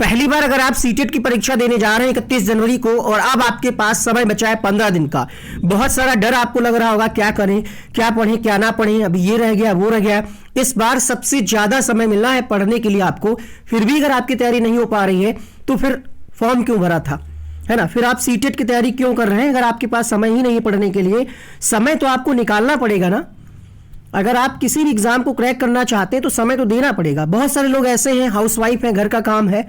पहली बार अगर आप सीटेट की परीक्षा देने जा रहे हैं 31 जनवरी को और अब आपके पास समय बचा है 15 दिन का, बहुत सारा डर आपको लग रहा होगा, क्या करें, क्या पढ़ें, क्या ना पढ़ें, अभी ये रह गया, वो रह गया। इस बार सबसे ज्यादा समय मिलना है पढ़ने के लिए आपको। फिर भी अगर आपकी तैयारी नहीं हो पा रही है तो फिर फॉर्म क्यों भरा था, है ना? फिर आप सीटेट की तैयारी क्यों कर रहे हैं अगर आपके पास समय ही नहीं है पढ़ने के लिए? समय तो आपको निकालना पड़ेगा ना। अगर आप किसी भी एग्जाम को क्रैक करना चाहते हैं तो समय तो देना पड़ेगा। बहुत सारे लोग ऐसे हैं, हाउसवाइफ हैं, घर का काम है,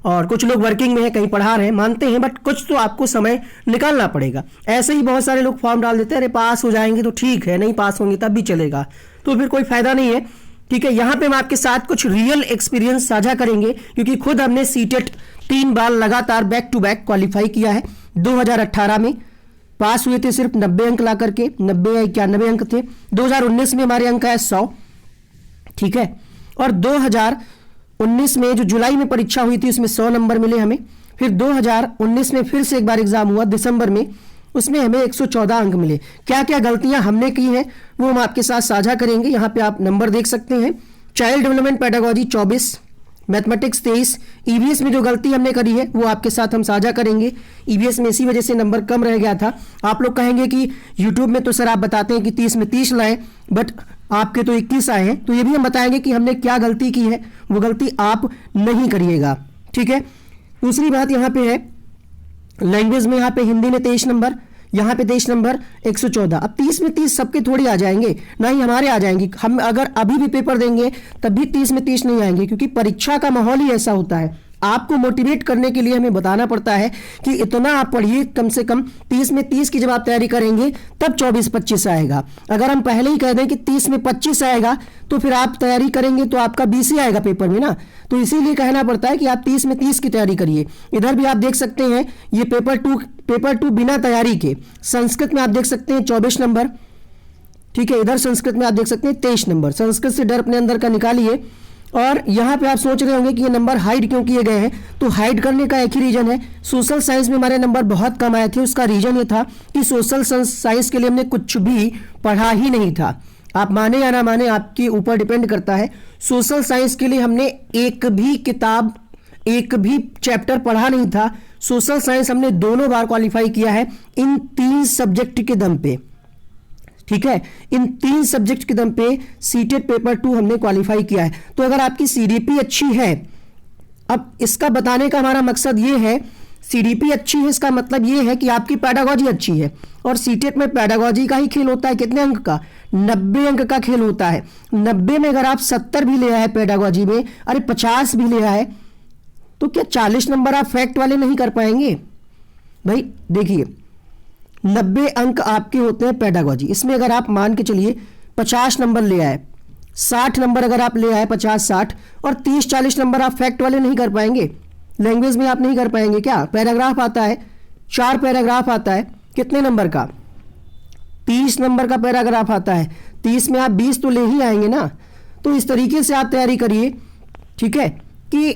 और कुछ लोग वर्किंग में हैं, कहीं पढ़ा रहे हैं, मानते हैं, बट कुछ तो आपको समय निकालना पड़ेगा। ऐसे ही बहुत सारे लोग फॉर्म डाल देते हैं, अरे पास हो जाएंगे तो ठीक है, नहीं पास होंगे तब भी चलेगा, तो फिर कोई फायदा नहीं है। ठीक है, यहाँ पे हम आपके साथ कुछ रियल एक्सपीरियंस साझा करेंगे, क्योंकि खुद हमने सीटेट 3 बार लगातार बैक टू बैक क्वालिफाई किया है। 2018 में पास हुए थे सिर्फ 90 अंक ला करके, 90 या 91 अंक थे। 2019 में हमारे अंक है 100, ठीक है, और 2019 में जो जुलाई में परीक्षा हुई थी उसमें 100 नंबर मिले हमें। फिर 2019 में फिर से एक बार एग्जाम हुआ दिसंबर में, उसमें हमें 114 अंक मिले। क्या क्या गलतियां हमने की हैं वो हम आपके साथ साझा करेंगे। यहाँ पे आप नंबर देख सकते हैं। Child development pedagogy 24, mathematics 23, EVS में जो गलती हमने करी है वो आपके साथ हम साझा करेंगे। ईवीएस में इसी वजह से नंबर कम रह गया था। आप लोग कहेंगे कि यूट्यूब में तो सर आप बताते हैं कि 30 में 30 लाएं, बट आपके तो 21 आए हैं, तो ये भी हम बताएंगे कि हमने क्या गलती की है, वो गलती आप नहीं करिएगा। ठीक है, दूसरी बात यहाँ पे है लैंग्वेज में, यहाँ पे हिंदी में 23 नंबर, यहाँ पे 23 नंबर, 114। अब 30 में 30 सबके थोड़ी आ जाएंगे, ना ही हमारे आ जाएंगे। हम अगर अभी भी पेपर देंगे तब भी 30 में 30 नहीं आएंगे, क्योंकि परीक्षा का माहौल ही ऐसा होता है। आपको मोटिवेट करने के लिए हमें बताना पड़ता है कि इतना आप पढ़िए, कम से कम 30 में 30 की जब आप तैयारी करेंगे तब 24-25 आएगा। अगर हम पहले ही कह दें कि 30 में 25 आएगा तो फिर आप तैयारी करेंगे तो आपका 20 ही आएगा पेपर में ना। तो इसीलिए कहना पड़ता है कि आप 30 में 30 की तैयारी करिए। इधर भी आप देख सकते हैं ये पेपर टू बिना तैयारी के संस्कृत में आप देख सकते हैं 24 नंबर, ठीक है। इधर संस्कृत में आप देख सकते हैं 23 नंबर। संस्कृत से डर अपने अंदर का निकालिए। और यहाँ पे आप सोच रहे होंगे कि ये नंबर हाइड क्यों किए गए हैं, तो हाइड करने का एक ही रीजन है। सोशल साइंस में हमारे नंबर बहुत कम आए थे, उसका रीजन ये था कि सोशल साइंस के लिए हमने कुछ भी पढ़ा ही नहीं था। आप माने या ना माने, आपके ऊपर डिपेंड करता है। सोशल साइंस के लिए हमने एक भी किताब, एक भी चैप्टर पढ़ा नहीं था। सोशल साइंस हमने दोनों बार क्वालिफाई किया है इन 3 सब्जेक्ट के दम पे, ठीक है। इन 3 सब्जेक्ट के दम पे सीटेट पेपर 2 हमने क्वालिफाई किया है। तो अगर आपकी सीडीपी अच्छी है, अब इसका बताने का हमारा मकसद ये है, सीडीपी अच्छी है इसका मतलब ये है कि आपकी पेडागोजी अच्छी है। और सीटेट में पेडागोजी का ही खेल होता है, कितने अंक का? 90 अंक का खेल होता है। 90 में अगर आप 70 भी ले आए पेडागोजी में, अरे 50 भी ले आए, तो क्या 40 नंबर आप फैक्ट वाले नहीं कर पाएंगे? भाई देखिए, 90 अंक आपके होते हैं पेडागोजी, इसमें अगर आप मान के चलिए 50 नंबर ले आए, 60 नंबर अगर आप ले आए, 50-60, और 30-40 नंबर आप फैक्ट वाले नहीं कर पाएंगे। लैंग्वेज में आप नहीं कर पाएंगे। क्या पैराग्राफ आता है, 4 पैराग्राफ आता है, कितने नंबर का? 30 नंबर का पैराग्राफ आता है। 30 में आप 20 तो ले ही आएंगे ना। तो इस तरीके से आप तैयारी करिए, ठीक है, कि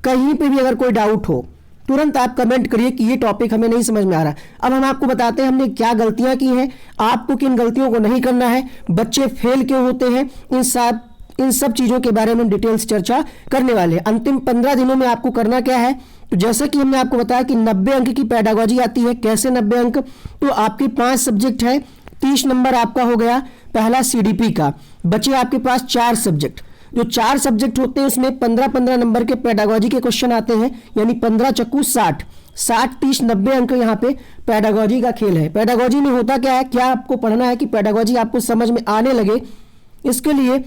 कहीं पे भी अगर कोई डाउट हो तुरंत आप कमेंट करिए कि ये टॉपिक हमें नहीं समझ में आ रहा। अब हम आपको बताते हैं हमने क्या गलतियां की हैं, आपको किन गलतियों को नहीं करना है, बच्चे फेल क्यों होते हैं, इन सब चीजों के बारे में डिटेल्स चर्चा करने वाले हैं। अंतिम 15 दिनों में आपको करना क्या है, तो जैसे कि हमने आपको बताया कि 90 अंक की पेडागोजी आती है। कैसे 90 अंक? तो आपके 5 सब्जेक्ट है, 30 नंबर आपका हो गया पहला सीडीपी का। बचे आपके पास 4 सब्जेक्ट। जो 4 सब्जेक्ट होते हैं उसमें 15-15 नंबर के पेडागोजी के क्वेश्चन आते हैं, यानी 15 चक्कू 60, 60-30-90 अंक यहाँ पे पेडागोजी का खेल है। पेडागोजी में होता क्या है, क्या आपको पढ़ना है कि पेडागोजी आपको समझ में आने लगे, इसके लिए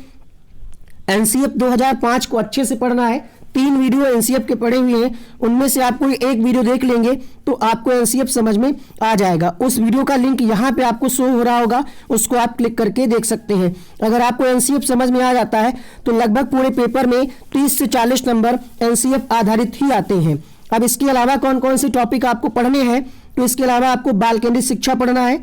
एनसीएफ 2005 को अच्छे से पढ़ना है। 3 वीडियो एनसीएफ के पढ़े हुए हैं, उनमें से आपको एक वीडियो देख लेंगे तो आपको एनसीएफ समझ में आ जाएगा। उस वीडियो का लिंक यहाँ पे आपको शो हो रहा होगा, उसको आप क्लिक करके देख सकते हैं। अगर आपको एनसीएफ समझ में आ जाता है तो लगभग पूरे पेपर में 30 से 40 नंबर एनसीएफ आधारित ही आते हैं। अब इसके अलावा कौन कौन से टॉपिक आपको पढ़ने हैं, तो इसके अलावा आपको बाल केंद्रित शिक्षा पढ़ना है।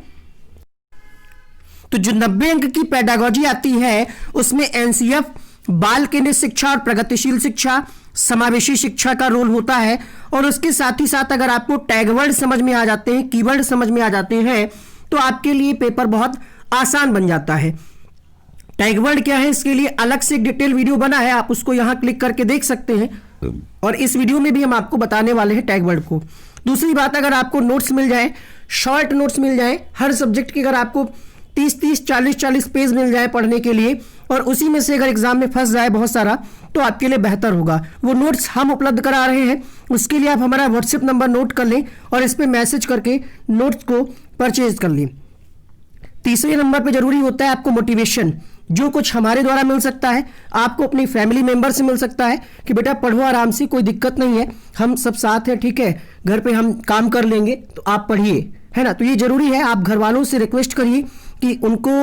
तो जो 90 अंक की पेडागोजी आती है उसमें एनसीएफ, बाल केंद्रित शिक्षा और प्रगतिशील शिक्षा, समावेशी शिक्षा का रोल होता है। और उसके साथ ही साथ अगर आपको टैग वर्ड समझ में आ जाते हैं, कीवर्ड समझ में आ जाते हैं, तो आपके लिए पेपर बहुत आसान बन जाता है। टैग वर्ड क्या है, इसके लिए अलग से एक डिटेल वीडियो बना है, आप उसको यहां क्लिक करके देख सकते हैं। और इस वीडियो में भी हम आपको बताने वाले हैं टैग वर्ड को। दूसरी बात, अगर आपको नोट्स मिल जाए, शॉर्ट नोट्स मिल जाए हर सब्जेक्ट के, अगर आपको 30-30, 40-40 पेज मिल जाए पढ़ने के लिए, और उसी में से अगर एग्जाम में फंस जाए बहुत सारा, तो आपके लिए बेहतर होगा। वो नोट्स हम उपलब्ध करा रहे हैं, उसके लिए आप हमारा व्हाट्सएप नंबर नोट कर लें और इस पर मैसेज करके नोट्स को परचेज कर लें। तीसरे नंबर पे जरूरी होता है आपको मोटिवेशन। जो कुछ हमारे द्वारा मिल सकता है, आपको अपनी फैमिली मेंबर से मिल सकता है कि बेटा पढ़ो आराम से, कोई दिक्कत नहीं है, हम सब साथ हैं, ठीक है, घर पे हम काम कर लेंगे, तो आप पढ़िए, है ना। तो ये जरूरी है, आप घर वालों से रिक्वेस्ट करिए कि उनको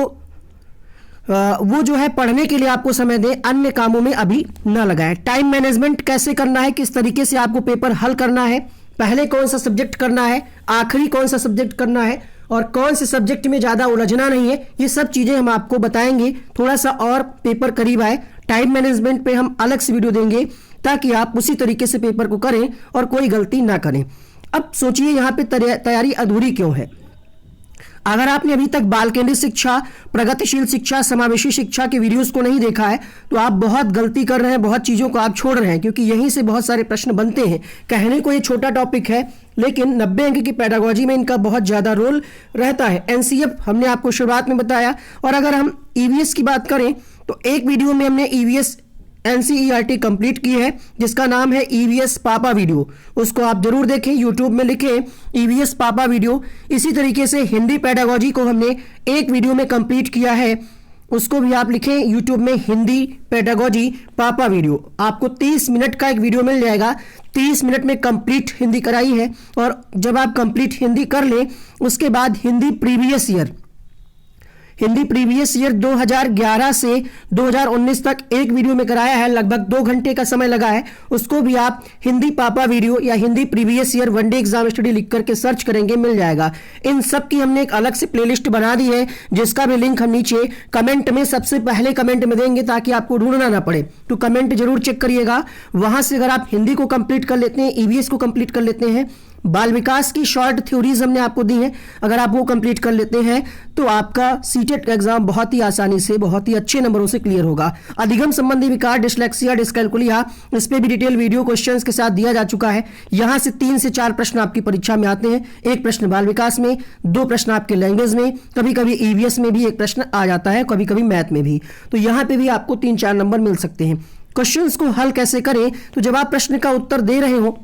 वो जो है पढ़ने के लिए आपको समय दें, अन्य कामों में अभी ना लगाएं। टाइम मैनेजमेंट कैसे करना है, किस तरीके से आपको पेपर हल करना है, पहले कौन सा सब्जेक्ट करना है, आखिरी कौन सा सब्जेक्ट करना है, और कौन से सब्जेक्ट में ज़्यादा उलझना नहीं है, ये सब चीज़ें हम आपको बताएंगे। थोड़ा सा और पेपर करीब आए, टाइम मैनेजमेंट पे हम अलग से वीडियो देंगे ताकि आप उसी तरीके से पेपर को करें और कोई गलती ना करें। अब सोचिए यहाँ पे तैयारी अधूरी क्यों है। अगर आपने अभी तक बाल केंद्रित शिक्षा, प्रगतिशील शिक्षा, समावेशी शिक्षा के वीडियोस को नहीं देखा है, तो आप बहुत गलती कर रहे हैं, बहुत चीज़ों को आप छोड़ रहे हैं, क्योंकि यहीं से बहुत सारे प्रश्न बनते हैं। कहने को ये छोटा टॉपिक है, लेकिन 90 अंक की पेडागोजी में इनका बहुत ज़्यादा रोल रहता है। एनसीएफ हमने आपको शुरुआत में बताया, और अगर हम ईवीएस की बात करें तो एक वीडियो में हमने ईवीएस एनसीईआरटी कंप्लीट की है, जिसका नाम है ईवीएस पापा वीडियो। उसको आप जरूर देखें, यूट्यूब में लिखें ईवीएस पापा वीडियो। इसी तरीके से हिंदी पेडागोजी को हमने एक वीडियो में कंप्लीट किया है, उसको भी आप लिखें यूट्यूब में हिंदी पेडागोजी पापा वीडियो। आपको 30 मिनट का एक वीडियो मिल जाएगा, 30 मिनट में कंप्लीट हिंदी कराई है। और जब आप कंप्लीट हिंदी कर लें, उसके बाद हिंदी प्रीवियस ईयर 2011 से 2019 तक एक वीडियो में कराया है, लगभग 2 घंटे का समय लगा है। उसको भी आप हिंदी पापा वीडियो या Hindi previous year one day exam study लिख करके सर्च करेंगे, मिल जाएगा। इन सब की हमने एक अलग से प्लेलिस्ट बना दी है, जिसका भी लिंक हम नीचे कमेंट में, सबसे पहले कमेंट में देंगे, ताकि आपको ढूंढना ना पड़े। तो कमेंट जरूर चेक करिएगा, वहां से अगर आप हिंदी को कंप्लीट कर लेते हैं, ईवीएस को कंप्लीट कर लेते हैं, बाल विकास की शॉर्ट थ्योरीज हमने आपको दी है, अगर आप वो कंप्लीट कर लेते हैं, तो आपका सीटेट का एग्जाम बहुत ही आसानी से, बहुत ही अच्छे नंबरों से क्लियर होगा। अधिगम संबंधी विकार, डिस्लेक्सिया, डिस्कैल्कुलिया, इस पे भी डिटेल वीडियो क्वेश्चंस के साथ दिया जा चुका है। यहां से 3 से 4 प्रश्न आपकी परीक्षा में आते हैं, एक प्रश्न बाल विकास में, 2 प्रश्न आपके लैंग्वेज में, कभी कभी ईवीएस में भी एक प्रश्न आ जाता है, कभी कभी मैथ में भी। तो यहाँ पे भी आपको 3-4 नंबर मिल सकते हैं। क्वेश्चंस को हल कैसे करें, तो जब आप प्रश्न का उत्तर दे रहे हो,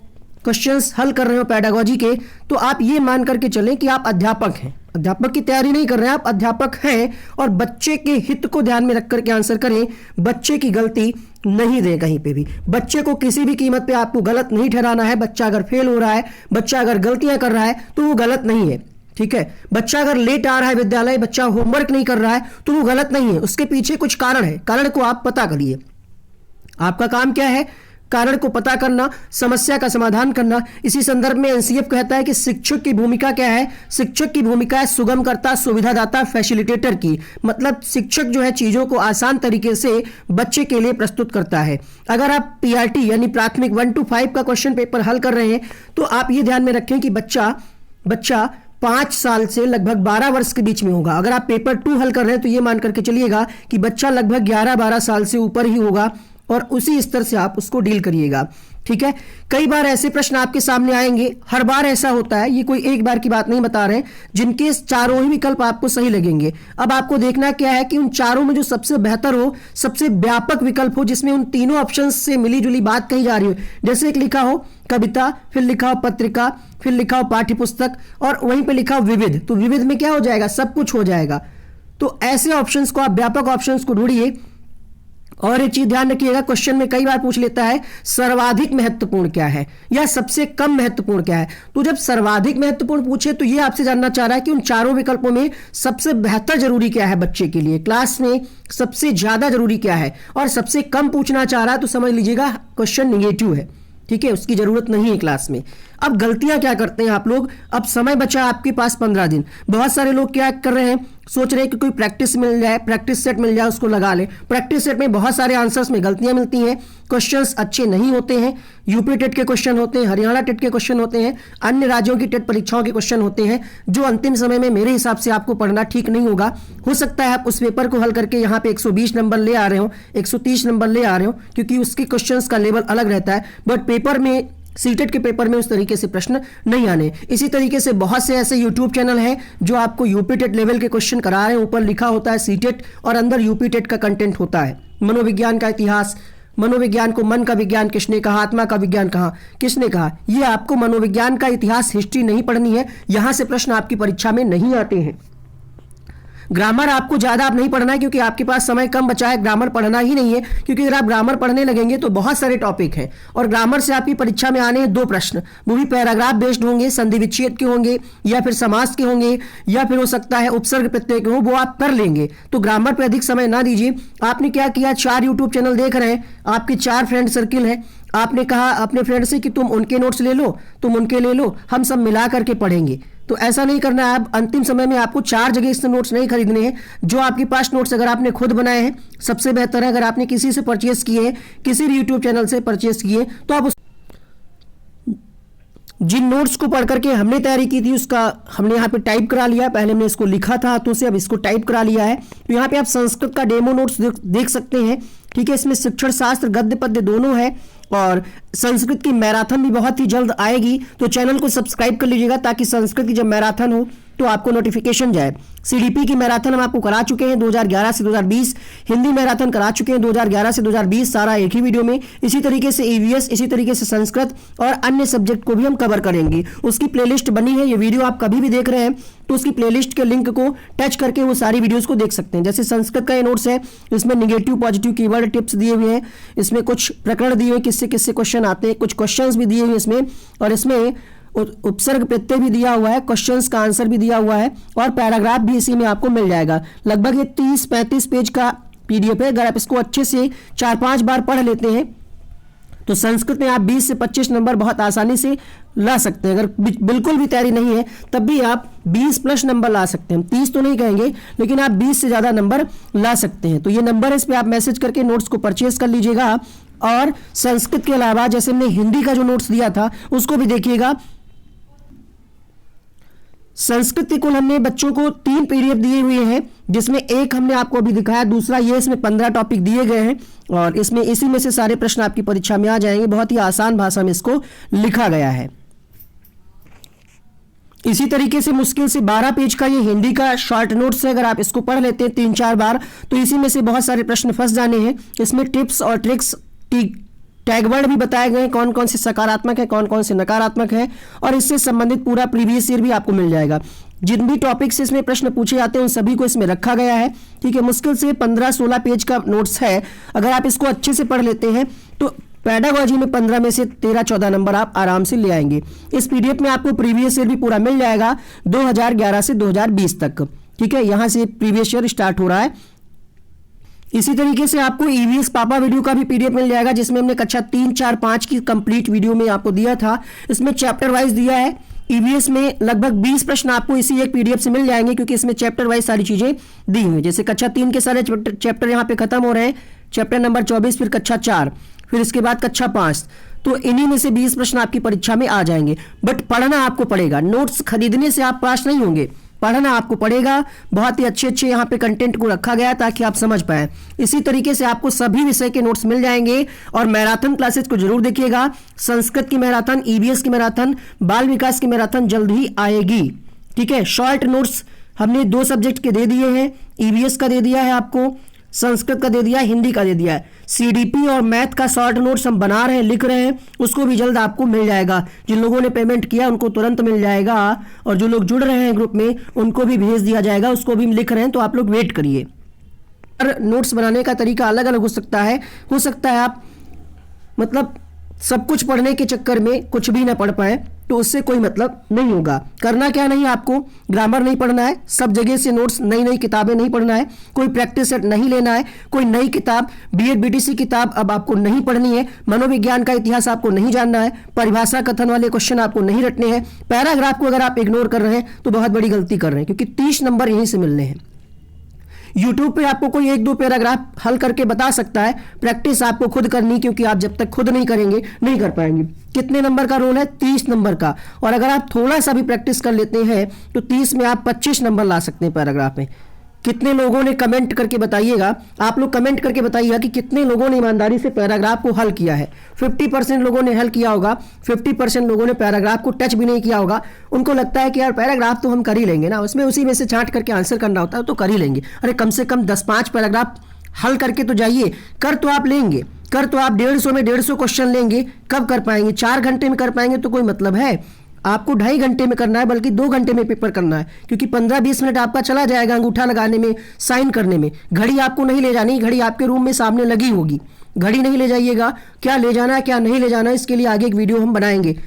क्वेश्चंस हल कर रहे हो पेडागोजी के, तो आप ये मान करके चलें कि आप अध्यापक हैं, अध्यापक की तैयारी नहीं कर रहे हैं, आप अध्यापक हैं, और बच्चे के हित को ध्यान में रख करके आंसर करें। बच्चे की गलती नहीं दें कहीं पे भी, बच्चे को किसी भी कीमत पे आपको गलत नहीं ठहराना है। बच्चा अगर फेल हो रहा है, बच्चा अगर गलतियां कर रहा है, तो वो गलत नहीं है, ठीक है। बच्चा अगर लेट आ रहा है विद्यालय, बच्चा होमवर्क नहीं कर रहा है, तो वो गलत नहीं है, उसके पीछे कुछ कारण है, कारण को आप पता करिए। आपका काम क्या है, कारण को पता करना, समस्या का समाधान करना। इसी संदर्भ में एनसीएफ कहता है कि शिक्षक की भूमिका क्या है, शिक्षक की भूमिका है सुगमकर्ता, सुविधादाता, फैसिलिटेटर की। मतलब शिक्षक जो है चीजों को आसान तरीके से बच्चे के लिए प्रस्तुत करता है। अगर आप पीआरटी यानी प्राथमिक 1 to 5 का क्वेश्चन पेपर हल कर रहे हैं, तो आप ये ध्यान में रखें कि बच्चा 5 साल से लगभग 12 वर्ष के बीच में होगा। अगर आप पेपर 2 हल कर रहे हैं, तो ये मान करके चलिएगा कि बच्चा लगभग 11-12 साल से ऊपर ही होगा, और उसी स्तर से आप उसको डील करिएगा, ठीक है। कई बार ऐसे प्रश्न आपके सामने आएंगे, हर बार ऐसा होता है, ये कोई एक बार की बात नहीं बता रहे हैं, जिनके चारों ही विकल्प आपको सही लगेंगे। अब आपको देखना क्या है कि उन चारों में जो सबसे बेहतर हो, सबसे व्यापक विकल्प हो, जिसमें उन तीनों ऑप्शन से मिली जुली बात कही जा रही हो। जैसे एक लिखा हो कविता, फिर लिखा हो पत्रिका, फिर लिखा हो पाठ्यपुस्तक, और वहीं पर लिखा हो विविध, तो विविध में क्या हो जाएगा, सब कुछ हो जाएगा। तो ऐसे ऑप्शंस को आप, व्यापक ऑप्शंस को ढूंढिए। और एक चीज ध्यान रखिएगा, क्वेश्चन में कई बार पूछ लेता है सर्वाधिक महत्वपूर्ण क्या है या सबसे कम महत्वपूर्ण क्या है। तो जब सर्वाधिक महत्वपूर्ण पूछे, तो ये आपसे जानना चाह रहा है कि उन चारों विकल्पों में सबसे बेहतर जरूरी क्या है बच्चे के लिए, क्लास में सबसे ज्यादा जरूरी क्या है, और सबसे कम पूछना चाह रहा है, तो समझ लीजिएगा क्वेश्चन निगेटिव है, ठीक है, उसकी जरूरत नहीं है क्लास में। अब गलतियां क्या करते हैं आप लोग, अब समय बचा आपके पास 15 दिन, बहुत सारे लोग क्या कर रहे हैं, सोच रहे हैं कि कोई प्रैक्टिस मिल जाए, प्रैक्टिस सेट मिल जाए, उसको लगा ले। प्रैक्टिस सेट में बहुत सारे आंसर्स में गलतियां मिलती हैं, क्वेश्चंस अच्छे नहीं होते हैं। यूपी टेट के क्वेश्चन होते हैं, हरियाणा टेट के क्वेश्चन होते हैं, अन्य राज्यों की टेट परीक्षाओं के क्वेश्चन होते हैं, जो अंतिम समय में मेरे हिसाब से आपको पढ़ना ठीक नहीं होगा। हो सकता है आप उस पेपर को हल करके यहाँ पे 120 नंबर ले आ रहे हो, 130 नंबर ले आ रहे हो, क्योंकि उसके क्वेश्चंस का लेवल अलग रहता है। बट पेपर में, सीटेट के पेपर में उस तरीके से प्रश्न नहीं आने। इसी तरीके से बहुत से ऐसे यूट्यूब चैनल हैं जो आपको यूपी टेट लेवल के क्वेश्चन करा रहे हैं। ऊपर लिखा होता है सीटेट और अंदर यूपी टेट का कंटेंट होता है। मनोविज्ञान का इतिहास, मनोविज्ञान को मन का विज्ञान किसने कहा, आत्मा का विज्ञान कहा किसने कहा। ये आपको मनोविज्ञान का इतिहास, हिस्ट्री नहीं पढ़नी है, यहां से प्रश्न आपकी परीक्षा में नहीं आते हैं। ग्रामर आपको ज्यादा अब नहीं पढ़ना है, क्योंकि आपके पास समय कम बचा है। ग्रामर पढ़ना ही नहीं है, क्योंकि अगर आप ग्रामर पढ़ने लगेंगे तो बहुत सारे टॉपिक हैं और ग्रामर से आपकी परीक्षा में आने हैं 2 प्रश्न, वो भी पैराग्राफ बेस्ड होंगे, संधि विच्छेद के होंगे, या फिर समास के होंगे, या फिर हो सकता है उपसर्ग प्रत्यय के हो, वो आप कर लेंगे। तो ग्रामर पर अधिक समय ना दीजिए। आपने क्या किया, 4 यूट्यूब चैनल देख रहे हैं, आपके 4 फ्रेंड सर्किल है, आपने कहा अपने फ्रेंड से कि तुम उनके नोट्स ले लो, तुम उनके ले लो, हम सब मिला करके पढ़ेंगे। तो ऐसा नहीं करना है। अब अंतिम समय में आपको 4 जगह से नोट्स नहीं खरीदने हैं। जो आपके पास नोट्स अगर आपने खुद बनाए हैं सबसे बेहतर है। अगर आपने किसी से परचेस किए हैं, किसी भी यूट्यूब चैनल से परचेस किए, तो आप जिन नोट्स को पढ़ करके हमने तैयारी की थी उसका हमने यहाँ पे टाइप करा लिया। पहले हमने इसको लिखा था हाथों से, अब इसको टाइप करा लिया है। तो यहाँ पे आप संस्कृत का डेमो नोट्स देख सकते हैं। ठीक है, इसमें शिक्षण शास्त्र गद्य पद्य दोनों है और संस्कृत की मैराथन भी बहुत ही जल्द आएगी। तो चैनल को सब्सक्राइब कर लीजिएगा ताकि संस्कृत की जब मैराथन हो तो आपको नोटिफिकेशन जाए। सीडीपी की मैराथन हम आपको करा चुके हैं 2011 से 2020, हिंदी मैराथन करा चुके हैं 2011 से 2020, सारा एक ही वीडियो में। इसी तरीके से ईवीएस, इसी तरीके से संस्कृत और अन्य सब्जेक्ट को भी हम कवर करेंगे। उसकी प्लेलिस्ट बनी है, ये वीडियो आप कभी भी देख रहे हैं तो उसकी प्लेलिस्ट के लिंक को टच करके वो सारी वीडियोस को देख सकते हैं। जैसे संस्कृत का ये नोट्स है, इसमें निगेटिव पॉजिटिव कीवर्ड टिप्स दिए हुए हैं, इसमें कुछ प्रकरण दिए हुए किससे किससे क्वेश्चन आते हैं, कुछ क्वेश्चंस भी दिए हुए इसमें, और इसमें उपसर्ग प्रत्यय भी दिया हुआ है, क्वेश्चंस का आंसर भी दिया हुआ है और पैराग्राफ भी इसी में आपको मिल जाएगा। लगभग ये 30-35 पेज का पीडीएफ है। अगर आप इसको अच्छे से 4-5 बार पढ़ लेते हैं तो संस्कृत में आप 20 से 25 नंबर बहुत आसानी से ला सकते हैं। अगर बिल्कुल भी तैयारी नहीं है तब भी आप 20+ नंबर ला सकते हैं। 30 तो नहीं कहेंगे, लेकिन आप 20 से ज़्यादा नंबर ला सकते हैं। तो ये नंबर है, इस पर आप मैसेज करके नोट्स को परचेज कर लीजिएगा। और संस्कृत के अलावा जैसे हमने हिंदी का जो नोट्स दिया था उसको भी देखिएगा। संस्कृत के कुल हमने बच्चों को 3 पीडीएफ दिए हुए हैं, जिसमें एक हमने आपको अभी दिखाया, दूसरा ये, इसमें 15 टॉपिक दिए गए हैं और इसमें इसी में से सारे प्रश्न आपकी परीक्षा में आ जाएंगे। बहुत ही आसान भाषा में इसको लिखा गया है। इसी तरीके से मुश्किल से 12 पेज का ये हिंदी का शॉर्ट नोट्स है। अगर आप इसको पढ़ लेते हैं 3-4 बार तो इसी में से बहुत सारे प्रश्न फंस जाने हैं। इसमें टिप्स और ट्रिक्स, टैग वर्ड भी बताए गए हैं, कौन कौन से सकारात्मक है, कौन कौन से नकारात्मक है, और इससे संबंधित पूरा प्रीवियस ईयर भी आपको मिल जाएगा। जिन भी टॉपिक से इसमें प्रश्न पूछे जाते हैं उन सभी को इसमें रखा गया है। ठीक है, मुश्किल से 15-16 पेज का नोट्स है। अगर आप इसको अच्छे से पढ़ लेते हैं तो पेडागोजी में 15 में से 13-14 नंबर आप आराम से ले आएंगे। इस पीडीएफ में आपको प्रीवियस ईयर भी पूरा मिल जाएगा 2011 से 2020 तक। ठीक है, यहां से प्रीवियस ईयर स्टार्ट हो रहा है। इसी तरीके से आपको ईवीएस पापा वीडियो का भी पीडीएफ मिल जाएगा, जिसमें हमने कक्षा 3, 4, 5 की कंप्लीट वीडियो में आपको दिया था। इसमें चैप्टर वाइज दिया है। ईवीएस में लगभग 20 प्रश्न आपको इसी एक पीडीएफ से मिल जाएंगे, क्योंकि इसमें चैप्टर वाइज सारी चीजें दी हुई। जैसे कक्षा 3 के सारे चैप्टर यहाँ पे खत्म हो रहे हैं, चैप्टर नंबर 24, फिर कक्षा 4, फिर इसके बाद कक्षा 5। तो इन्हीं में से 20 प्रश्न आपकी परीक्षा में आ जाएंगे। बट पढ़ना आपको पड़ेगा, नोट्स खरीदने से आप पास नहीं होंगे, पढ़ना आपको पड़ेगा। बहुत ही अच्छे यहाँ पे कंटेंट को रखा गया है ताकि आप समझ पाए। इसी तरीके से आपको सभी विषय के नोट्स मिल जाएंगे। और मैराथन क्लासेस को जरूर देखिएगा। संस्कृत की मैराथन, ईवीएस की मैराथन, बाल विकास की मैराथन जल्द ही आएगी। ठीक है, शॉर्ट नोट्स हमने 2 सब्जेक्ट के दे दिए हैं। ईवीएस का दे दिया है आपको, संस्कृत का दे दिया है, हिंदी का दे दिया है। सीडीपी और मैथ का शॉर्ट नोट्स हम बना रहे हैं, लिख रहे हैं, उसको भी जल्द आपको मिल जाएगा। जिन लोगों ने पेमेंट किया उनको तुरंत मिल जाएगा, और जो लोग जुड़ रहे हैं ग्रुप में उनको भी भेज दिया जाएगा, उसको भी लिख रहे हैं, तो आप लोग वेट करिए। और नोट्स बनाने का तरीका अलग अलग हो सकता है आप मतलब सब कुछ पढ़ने के चक्कर में कुछ भी ना पढ़ पाए, तो उससे कोई मतलब नहीं होगा। करना क्या नहीं, आपको ग्रामर नहीं पढ़ना है, सब जगह से नोट्स, नई नई किताबें नहीं पढ़ना है, कोई प्रैक्टिस सेट नहीं लेना है, कोई नई किताब बीएड बीटीसी किताब अब आपको नहीं पढ़नी है, मनोविज्ञान का इतिहास आपको नहीं जानना है, परिभाषा कथन वाले क्वेश्चन आपको नहीं रटने हैं। पैराग्राफ को अगर आप इग्नोर कर रहे हैं तो बहुत बड़ी गलती कर रहे हैं, क्योंकि 30 नंबर यहीं से मिलने हैं। यूट्यूब पे आपको कोई एक दो पैराग्राफ हल करके बता सकता है, प्रैक्टिस आपको खुद करनी, क्योंकि आप जब तक खुद नहीं करेंगे नहीं कर पाएंगे। कितने नंबर का रोल है? 30 नंबर का, और अगर आप थोड़ा सा भी प्रैक्टिस कर लेते हैं तो 30 में आप 25 नंबर ला सकते हैं पैराग्राफ में। कितने लोगों ने कमेंट करके बताइएगा, आप लोग कमेंट करके बताइएगा कि कितने लोगों ने ईमानदारी से पैराग्राफ को हल किया है। 50% लोगों ने हल किया होगा, 50% लोगों ने पैराग्राफ को टच भी नहीं किया होगा। उनको लगता है कि यार पैराग्राफ तो हम कर ही लेंगे ना, उसमें उसी में से छांट करके आंसर करना होता है तो कर ही लेंगे। अरे कम से कम 10-5 पैराग्राफ हल करके तो जाइए। कर तो आप लेंगे, कर तो आप 150 में 150 क्वेश्चन लेंगे, कब कर पाएंगे? 4 घंटे में कर पाएंगे तो कोई मतलब है? आपको 2.5 घंटे में करना है, बल्कि 2 घंटे में पेपर करना है, क्योंकि 15-20 मिनट आपका चला जाएगा अंगूठा लगाने में, साइन करने में। घड़ी आपको नहीं ले जानी, घड़ी आपके रूम में सामने लगी होगी, घड़ी नहीं ले जाइएगा। क्या ले जाना है क्या नहीं ले जाना है, इसके लिए आगे एक वीडियो हम बनाएंगे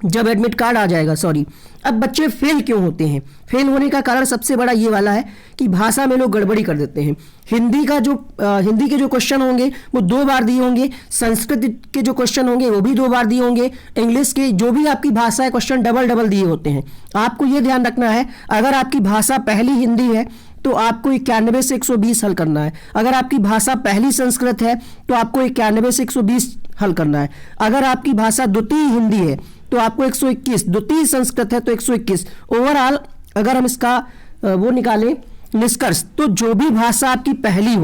जब एडमिट कार्ड आ जाएगा। सॉरी। अब बच्चे फेल क्यों होते हैं? फेल होने का कारण सबसे बड़ा ये वाला है कि भाषा में लोग गड़बड़ी कर देते हैं। हिंदी के जो क्वेश्चन होंगे वो 2 बार दिए होंगे, संस्कृत के जो क्वेश्चन होंगे वो भी 2 बार दिए होंगे, इंग्लिश के जो भी आपकी भाषा है क्वेश्चन डबल दिए होते हैं। आपको ये ध्यान रखना है, अगर आपकी भाषा पहली हिंदी है तो आपको 91 से 120 हल करना है। अगर आपकी भाषा पहली संस्कृत है तो आपको 91 से 120 हल करना है। अगर आपकी भाषा द्वितीय हिंदी है तो आपको 121, द्वितीय संस्कृत है तो 121। ओवरऑल अगर हम इसका वो निकालें निष्कर्ष, तो जो भी भाषा आपकी पहली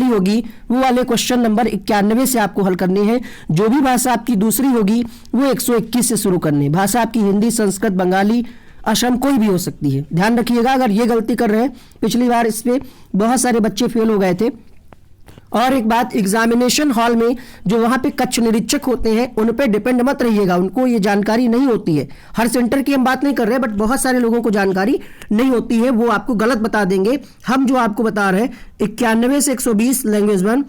होगी, वो वाले क्वेश्चन नंबर 91 से आपको हल करने हैं। जो भी भाषा आपकी दूसरी होगी वो 121 से शुरू करनी है। भाषा आपकी हिंदी, संस्कृत, बंगाली, असम कोई भी हो सकती है। ध्यान रखिएगा, अगर ये गलती कर रहे हैं, पिछली बार इस पे बहुत सारे बच्चे फेल हो गए थे। और एक बात, एग्जामिनेशन हॉल में जो वहाँ पे कक्ष निरीक्षक होते हैं उन पे डिपेंड मत रहिएगा, उनको ये जानकारी नहीं होती है। हर सेंटर की हम बात नहीं कर रहे, बट बहुत सारे लोगों को जानकारी नहीं होती है, वो आपको गलत बता देंगे। हम जो आपको बता रहे हैं 91 से 120 लैंग्वेज 1,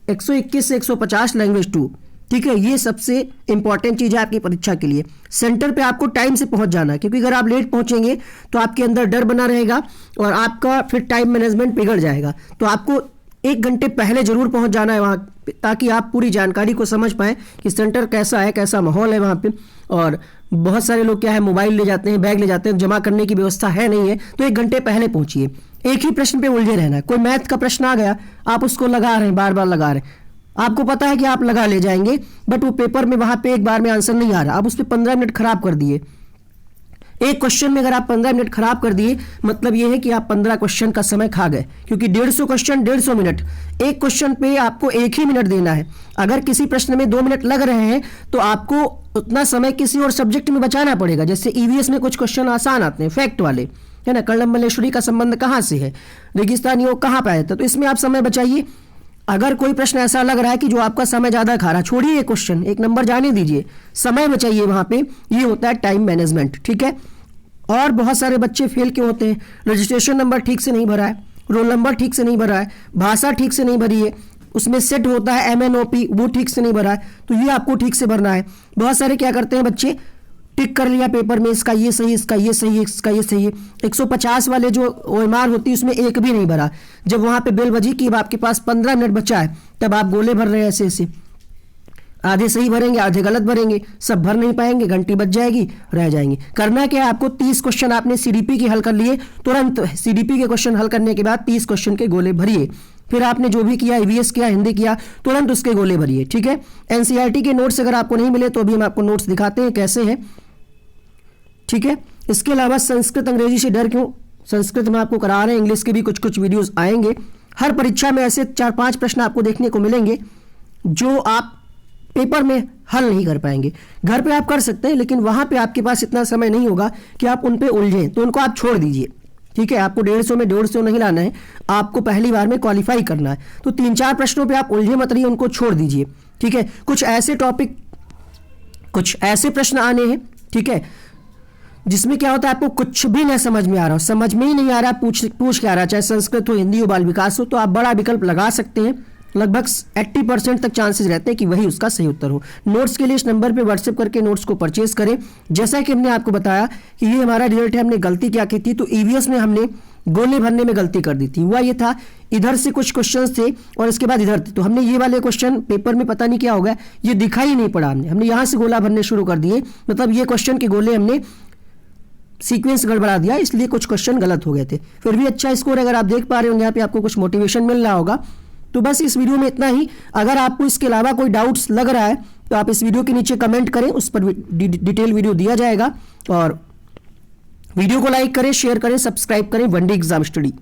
121 से 150 लैंग्वेज 2, ठीक है। ये सबसे इंपॉर्टेंट चीज़ है आपकी परीक्षा के लिए। सेंटर पे आपको टाइम से पहुंच जाना है, क्योंकि अगर आप लेट पहुंचेंगे तो आपके अंदर डर बना रहेगा और आपका फिर टाइम मैनेजमेंट बिगड़ जाएगा। तो आपको 1 घंटे पहले जरूर पहुंच जाना है वहाँ, ताकि आप पूरी जानकारी को समझ पाएँ कि सेंटर कैसा है, कैसा माहौल है वहाँ पे। और बहुत सारे लोग क्या है, मोबाइल ले जाते हैं, बैग ले जाते हैं, जमा करने की व्यवस्था है नहीं है, तो 1 घंटे पहले पहुंचिए। एक ही प्रश्न पे उलझे रहना है। कोई मैथ का प्रश्न आ गया, आप उसको लगा रहे हैं, बार बार लगा रहे हैं, आपको पता है कि आप लगा ले जाएंगे, बट वो पेपर में वहाँ पे एक बार में आंसर नहीं आ रहा, आप उस पर 15 मिनट खराब कर दिए। एक क्वेश्चन में अगर आप 15 मिनट खराब कर दिए, मतलब ये है कि आप 15 क्वेश्चन का समय खा गए, क्योंकि 150 क्वेश्चन 150 मिनट, एक क्वेश्चन पे आपको 1 ही मिनट देना है। अगर किसी प्रश्न में 2 मिनट लग रहे हैं तो आपको उतना समय किसी और सब्जेक्ट में बचाना पड़ेगा। जैसे ईवीएस में कुछ क्वेश्चन आसान आते हैं, फैक्ट वाले, है ना, कर्णम मल्लेश्वरी का संबंध कहाँ से है, रेगिस्तान योग कहाँ पे आया था, तो इसमें आप समय बचाइए। अगर कोई प्रश्न ऐसा लग रहा है कि जो आपका समय ज़्यादा खा रहा है, छोड़िए क्वेश्चन, 1 नंबर जाने दीजिए, समय बचाइए वहाँ पे। ये होता है टाइम मैनेजमेंट, ठीक है। और बहुत सारे बच्चे फेल क्यों होते हैं? रजिस्ट्रेशन नंबर ठीक से नहीं भरा है, रोल नंबर ठीक से नहीं भरा है, भाषा ठीक से नहीं भरी है, उसमें सेट होता है MNOP, वो ठीक से नहीं भरा है, तो ये आपको ठीक से भरना है। बहुत सारे क्या करते हैं बच्चे, टिक कर लिया पेपर में, इसका ये सही, इसका ये सही, इसका ये सही है। 150 वाले जो OMR होती है उसमें एक भी नहीं भरा। जब वहाँ पे बेल बजी कि अब आपके पास 15 मिनट बचा है, तब आप गोले भर रहे हैं ऐसे ऐसे, आधे सही भरेंगे, आधे गलत भरेंगे, सब भर नहीं पाएंगे, घंटी बच जाएगी, रह जाएंगे। करना क्या है आपको, 30 क्वेश्चन आपने CDP के हल कर लिए, तुरंत CDP के क्वेश्चन हल करने के बाद 30 क्वेश्चन के गोले भरिए। फिर आपने जो भी किया, EVS किया, हिंदी किया, तुरंत उसके गोले भरिए, ठीक है। NCERT के नोट्स अगर आपको नहीं मिले तो अभी हम आपको नोट्स दिखाते हैं कैसे हैं, ठीक है। इसके अलावा संस्कृत अंग्रेजी से डर क्यों, संस्कृत में आपको करा रहे हैं, इंग्लिश के भी कुछ कुछ वीडियोस आएंगे। हर परीक्षा में ऐसे 4-5 प्रश्न आपको देखने को मिलेंगे जो आप पेपर में हल नहीं कर पाएंगे। घर पे आप कर सकते हैं, लेकिन वहाँ पे आपके पास इतना समय नहीं होगा कि आप उन पे उलझें, तो उनको आप छोड़ दीजिए, ठीक है। आपको 150 में 150 नहीं लाना है, आपको पहली बार में क्वालिफाई करना है। तो 3-4 प्रश्नों पे आप उलझे मत रहिए, उनको छोड़ दीजिए, ठीक है। कुछ ऐसे प्रश्न आने हैं, ठीक है, जिसमें क्या होता है आपको कुछ भी ना समझ में आ रहा हो, समझ में ही नहीं आ रहा, पूछ क्या आ रहा, चाहे संस्कृत हो, हिंदी हो, बाल विकास हो, तो आप बड़ा विकल्प लगा सकते हैं। लगभग 80% तक चांसेस रहते हैं कि वही उसका सही उत्तर हो। नोट्स के लिए इस नंबर पे व्हाट्सएप करके नोट्स को परचेज करें। जैसा कि हमने आपको बताया कि ये हमारा रिजल्ट है, हमने गलती क्या की थी, तो EVS में हमने गोले भरने में गलती कर दी थी। हुआ ये था, इधर से कुछ क्वेश्चंस थे और इसके बाद इधर थे, तो हमने ये वाले क्वेश्चन पेपर में पता नहीं क्या हो गया, ये दिखाई नहीं पड़ा, हमने यहाँ से गोला भरने शुरू कर दिए, मतलब ये क्वेश्चन के गोले हमने सीक्वेंस गड़बड़ा दिया, इसलिए कुछ क्वेश्चन गलत हो गए थे। फिर भी अच्छा स्कोर, अगर आप देख पा रहे होंगे यहाँ पे आपको कुछ मोटिवेशन मिल रहा होगा। तो बस इस वीडियो में इतना ही। अगर आपको इसके अलावा कोई डाउट्स लग रहा है तो आप इस वीडियो के नीचे कमेंट करें, उस पर डिटेल वीडियो दिया जाएगा। और वीडियो को लाइक करें, शेयर करें, सब्सक्राइब करें 1D एग्जाम स्टडी।